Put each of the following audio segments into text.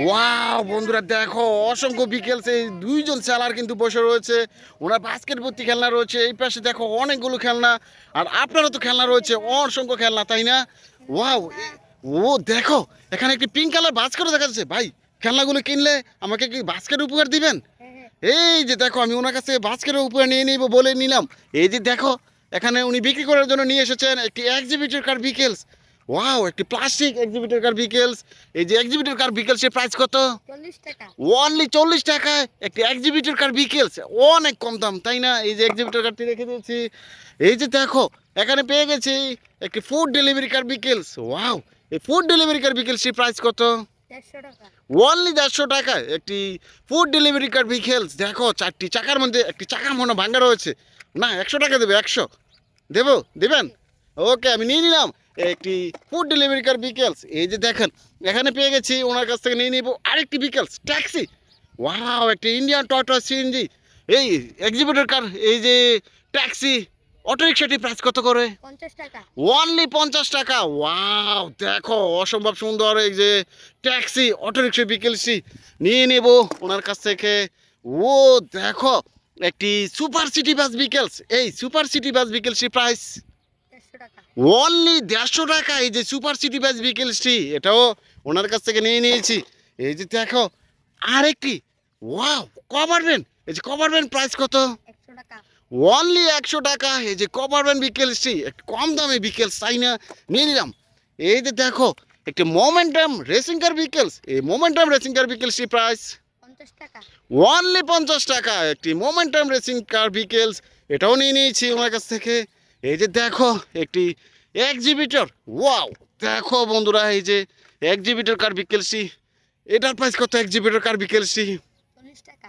Wow বন্ধুরা দেখো অসংখ্য বিকেলস এই দুইজন সেলার কিন্তু বসে রয়েছে, ওনার বাস্কেট ভর্তি খেলনা রয়েছে, এই পাশে দেখো অনেকগুলো খেলনা, আর আপনারও তো খেলনা রয়েছে অসংখ্য খেলনা, তাই না? ওয়াও, ও দেখো এখানে একটি পিঙ্ক কালার বাস্কেটও দেখা যাচ্ছে। ভাই খেলনাগুলো কিনলে আমাকে কি বাস্কেট উপহার দিবেন? এই যে দেখো আমি ওনার কাছে বাস্কেটের উপহার নিয়ে নিব বলে নিলাম। এই যে দেখো এখানে উনি বিক্রি করার জন্য নিয়ে এসেছেন একটি এক্সিবিটর কার বিকেলস। ওয়াও, একটি প্লাস্টিক এক্সিবিটর কার বিকেলস। এই যে এক্সিবিটর কার বিকেলসের প্রাইস কত? 40 টাকা। অনলি 40 টাকায় একটি এক্সিবিটর কার বিকেলস, অনেক কম দাম তাই না? এই যে এক্সিবিটর কারটি রেখে দিয়েছি। এই যে দেখো এখানে পেয়ে গেছি একটি ফুড ডেলিভারি কার বিকেলস। ওয়াও, এই ফুড ডেলিভারি কার বিকেলসের প্রাইস কত? 150 টাকা। অনলি 150 টাকায় একটি ফুড ডেলিভারি কার বিকেলস। দেখো 4টি চাকার মধ্যে একটি চাকা মনে ভাঙা রয়েছে না, 100 টাকা দেবে। 100 দেবো, দেবেন? ওকে, আমি নিয়ে নিলাম একটি ফুড ডেলিভারি কার বিকেলস। এই যে দেখেন এখানে পেয়ে গেছি, ওনার কাছ থেকে নিয়ে নিব আরেকটি বিকেলস ট্যাক্সি। ওয়াও, একটি ইন্ডিয়ান টয়টা সিএনজি এই এক্সিবিটর কার, এই যে ট্যাক্সি অটোরিক্সাটির প্রাইস কত করে? 50 টাকা। অনলি 50 টাকা। ওয়াও দেখো অসম্ভব সুন্দর এই যে ট্যাক্সি অটোরিক্সা বিকেলসি নিয়ে নেব ওনার কাছ থেকে। ও দেখো একটি সুপার সিটি বাস বিকেলস, এই সুপার সিটি বাস বিকেলসি প্রাইস 150 টাকা। অনলি 150 টাকা। এই যে সুপার সিটি বাস বিকেলসটি এটাও ওনার কাছ থেকে নিয়ে নিয়েছি। এই যে দেখো আরেকটি, ওয়াও কভার ভ্যান, এই যে কভার ভ্যান প্রাইস কত? 100 টাকা। অনলি 100 টাকা। এই যে কভার ভ্যান বিকেলসটি কম দামে বিকেলস, তাই না? নিয়ে নিলাম। এই যে দেখো একটি মোমেন্টাম রেসিং কার বিকেলস, এই মোমেন্টাম রেসিং কার বিকেলসটি প্রাইস 50 টাকা। অনলি 50 টাকা একটি মোমেন্টাম রেসিং কার বিকেলস, এটাও নিয়ে নিয়েছি ওনার কাছ থেকে। এই যে দেখো একটি এক্সিবিটর। ওয়াও দেখো বন্ধুরা এই যে এক্সিবিটর কার বিকেলসটি, এটার প্রাইস কত এক্সিবিটর কার বিকেলসটি? 40 টাকা।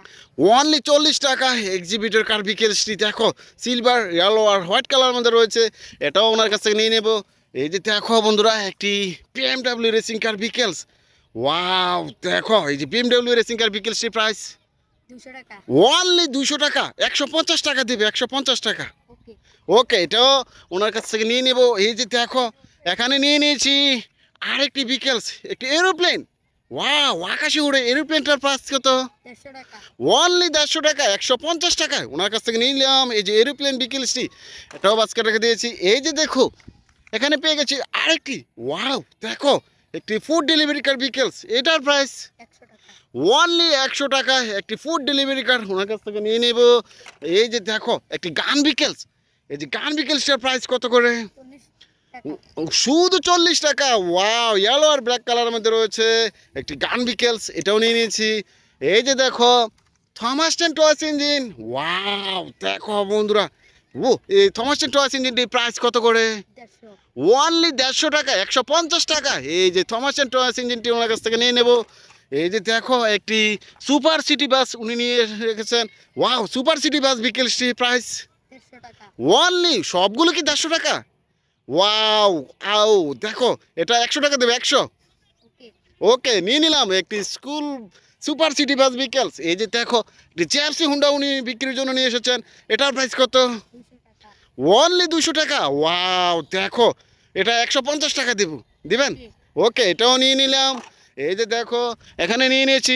অনলি 40 টাকা এক্সিবিটর কার বিকেলসটি। দেখো সিলভার, ইয়েলো আর হোয়াইট কালার মধ্যে রয়েছে, এটাও ওনার কাছ থেকে নিয়ে নেব। এই যে দেখো বন্ধুরা একটি বিএমডব্লিউ রেসিং কার বিকেলস। ওয়াও দেখো এই যে বিএমডব্লিউ রেসিং কার বিকেলসটি প্রাইস 200 টাকা। অনলি 200 টাকা। 150 টাকা দেবে, 150 টাকা। ওকে। ওকে, এটাও ওনার কাছ থেকে নিয়ে নেব। এই যে দেখো এখানে নিয়ে নিয়েছি আরেকটি বিকেলস, একটি এরোপ্লেন। ওয়াও, আকাশে উড়ে এরোপ্লেনটার প্রাইস কত? 150 টাকা। অনলি 150 টাকা। 150 টাকায় ওনার কাছ থেকে নিয়ে নিলাম এই যে এরোপ্লেন বিকেলসটি, এটাও বাস্কেট রেখে দিয়েছি। এই যে দেখো এখানে পেয়ে গেছি আরেকটি, ওয়াও দেখো একটি ফুড ডেলিভারি কার বিকেলস, এটার প্রাইস 100 টাকা। অনলি 100 টাকা একটি ফুড ডেলিভারি কার ওনার কাছ থেকে নিয়ে নেব। এই যে দেখো একটি গান বিকেলস, এই যে গান বিকেলসটার প্রাইস কত করে? 40 টাকা। শুধু 40 টাকা। ওয়াও, ইয়েলো আর ব্ল্যাক কালারের মধ্যে রয়েছে একটি গান বিকেলস, এটাও নিয়ে নিয়েছি। এই যে দেখো থমাসটন টয়েস ইঞ্জিন। ওয়াও দেখো বন্ধুরা, ও এই থমাসটন টয়েস ইঞ্জিনটির প্রাইস কত করে? 150। অনলি 150 টাকা। 150 টাকা এই যে থমাসটন টয়েস ইঞ্জিনটি ওনার কাছ থেকে নিয়ে নেব। এই যে দেখো একটি সুপার সিটি বাস উনি নিয়ে রেখেছেন। ওয়াও, সুপার সিটি বাস বিকেলসটি প্রাইস 150 টাকা। অনলি, সবগুলো কি 150 টাকা? ওয়াও, আও দেখো এটা 100 টাকা দেবে। 100। ওকে। ওকে, নিয়ে নিলাম একটি স্কুল সুপার সিটি বাস বিকেলস। এই যে দেখো জেএফসি হুন্ডা উনি বিক্রির জন্য নিয়ে এসেছেন, এটার প্রাইস কত? 200 টাকা। অনলি 200 টাকা। ওয়াও দেখো এটা 150 টাকা দিবেন? ওকে, এটাও নিয়ে নিলাম। এই যে দেখো এখানে নিয়ে নিয়েছি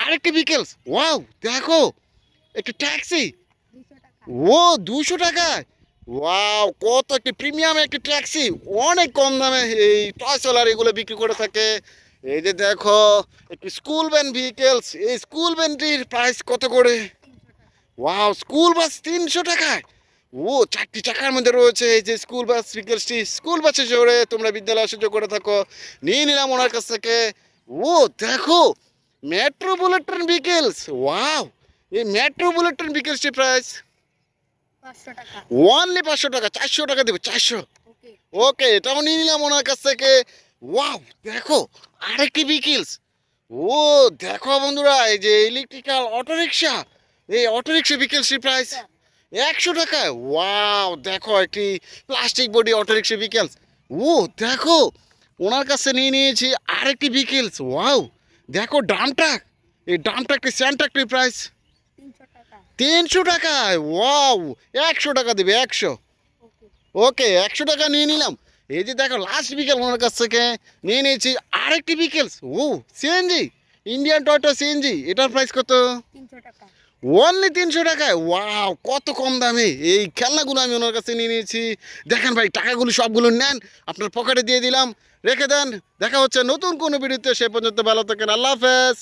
আরেকটি বিকেলস। ওয়াও দেখো একটি ট্যাক্সি। 200 টাকা। ও 200 টাকায়। ওয়াও, কত একটি প্রিমিয়াম একটি ট্যাক্সি, অনেক কম দামে এই টয় সোলার এগুলো বিক্রি করে থাকে। এই যে দেখো একটি স্কুল ভ্যান ভেহিকেলস, এই স্কুল ভ্যানটির প্রাইস কত করে? 300 টাকা। ওয়াও, স্কুল বাস 300 টাকায়। ও 4টি চাকার মধ্যে রয়েছে এই যে স্কুল বাস ভেহিকেলসটি, স্কুল বাসে চড়ে তোমরা বিদ্যালয়ে আসা যাওয়া করে থাকো। নিয়ে নিলাম ওনার কাছ থেকে। ও দেখো metro bullet train vehicles. Wow, এই মেট্রো বুলেট ট্রেন ভেহিকেলসটির প্রাইস 500 টাকা। অনলি 500 টাকা। 400 টাকা দেবে, 400। ওকে। ওকে, এটাও নিয়ে নিলাম ওনার কাছ থেকে। ওয়াও দেখো আরেকটি বিকেলস। ও দেখো বন্ধুরা এই যে ইলেকট্রিক্যাল অটোরিকশা, এই অটোরিকশা বিকেলসটির প্রাইস 100 টাকা। ওয়াও দেখো একটি প্লাস্টিক বডি অটোরিকশা বিকেলস। ও দেখো ওনার কাছে নিয়ে নিয়েছি আরেকটি বিকেলস। ওয়াও দেখো ডাম ট্রাক, এই ডাম ট্রাকটি স্যান্ড ট্রাকটির প্রাইস 300 টাকা। 300 টাকায়। ওয়াও, 100 টাকা দেবে, 100। ওকে। ওকে, 100 টাকা নিয়ে নিলাম এই যে দেখো লাস্ট বিকেল ওনার কাছ থেকে নিয়ে নিয়েছি আরেকটি বিকেলস। ও সিএনজি, ইন্ডিয়ান টয়টা সিএনজি, এটার প্রাইস কত? 300 টাকা। অনলি 300 টাকায়। ওয়াও, কত কম দামে এই খেলনাগুলো আমি ওনার কাছে নিয়ে নিয়েছি। দেখেন ভাই, টাকাগুলো সবগুলো নেন, আপনার পকেটে দিয়ে দিলাম, রেখে দেন। দেখা হচ্ছে নতুন কোনো ভিডিওতে, সে পর্যন্ত ভালো থাকেন, আল্লাহ হাফেজ।